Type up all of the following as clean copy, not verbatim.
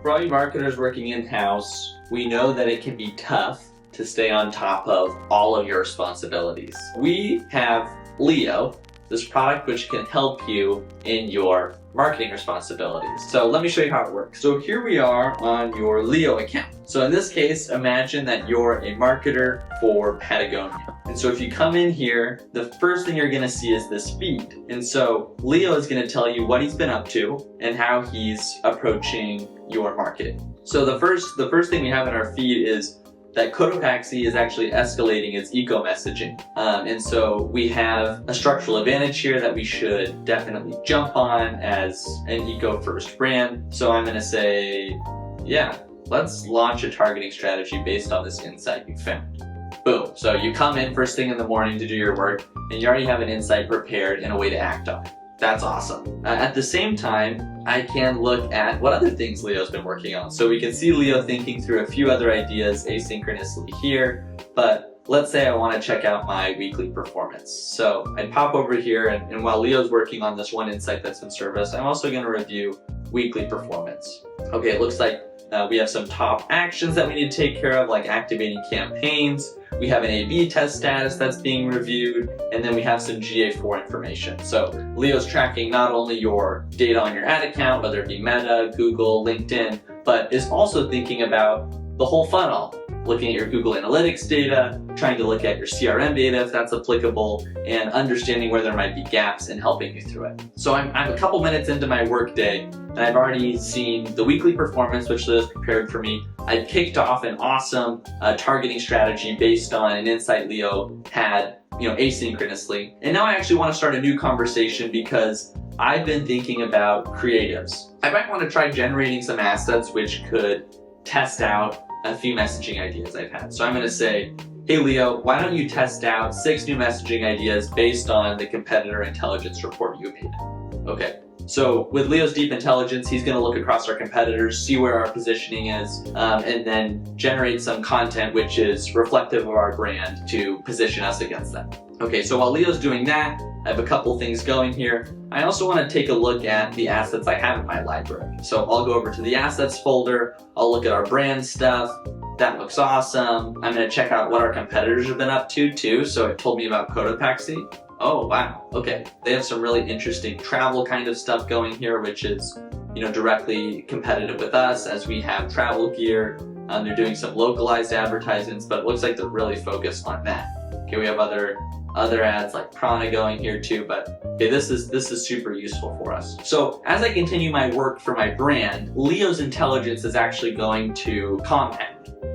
For all you marketers working in-house, we know that it can be tough to stay on top of all of your responsibilities. We have Leo, this product which can help you in your marketing responsibilities. So let me show you how it works. So here we are on your Leo account. So in this case, imagine that you're a marketer for Patagonia. And so if you come in here, the first thing you're gonna see is this feed. And so Leo is gonna tell you what he's been up to and how he's approaching your marketing. So the first thing we have in our feed is that Cotopaxi is actually escalating its eco-messaging. And so we have a structural advantage here that we should definitely jump on as an eco-first brand. So I'm gonna say, yeah, let's launch a targeting strategy based on this insight you found. Boom. So you come in first thing in the morning to do your work, and you already have an insight prepared and a way to act on it. That's awesome. At the same time, I can look at what other things Leo's been working on. So we can see Leo thinking through a few other ideas asynchronously here, but let's say I want to check out my weekly performance. So I'd pop over here, and while Leo's working on this one insight that's in service, I'm also going to review weekly performance. Okay, it looks like we have some top actions that we need to take care of, like activating campaigns. We have an A/B test status that's being reviewed, and then we have some GA4 information. So Leo's tracking not only your data on your ad account, whether it be Meta, Google, LinkedIn, but is also thinking about the whole funnel, looking at your Google Analytics data, trying to look at your CRM data if that's applicable, and understanding where there might be gaps and helping you through it. So I'm a couple minutes into my workday, and I've already seen the weekly performance, which Leo's prepared for me. I've kicked off an awesome targeting strategy based on an insight Leo had, asynchronously. And now I actually want to start a new conversation because I've been thinking about creatives. I might want to try generating some assets which could test out a few messaging ideas I've had. So I'm going to say, hey Leo, why don't you test out 6 new messaging ideas based on the competitor intelligence report you made? Okay. So with Leo's deep intelligence, he's going to look across our competitors, see where our positioning is, and then generate some content which is reflective of our brand to position us against them. Okay, so while Leo's doing that, I have a couple things going here. I also want to take a look at the assets I have in my library. So I'll go over to the assets folder, I'll look at our brand stuff. That looks awesome. I'm going to check out what our competitors have been up to too. So it told me about Cotopaxi. Oh, wow. Okay. They have some really interesting travel kind of stuff going here, which is, directly competitive with us as we have travel gear. They're doing some localized advertisements, but it looks like they're really focused on that. Okay, we have other ads like Prana going here too, but okay, this is super useful for us. So as I continue my work for my brand, Leo's intelligence is actually going to compound.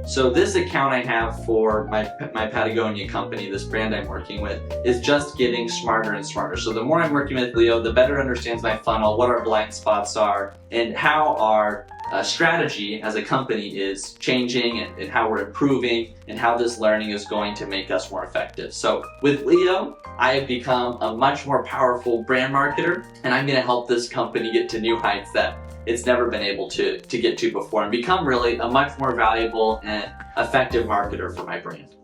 So this account I have for my Patagonia company, this brand I'm working with, is just getting smarter and smarter. So the more I'm working with Leo, the better it understands my funnel, what our blind spots are, and how our strategy as a company is changing and how we're improving and how this learning is going to make us more effective. So with Leo, I have become a much more powerful brand marketer, and I'm going to help this company get to new heights that it's never been able to get to before and become really a much more valuable and effective marketer for my brand.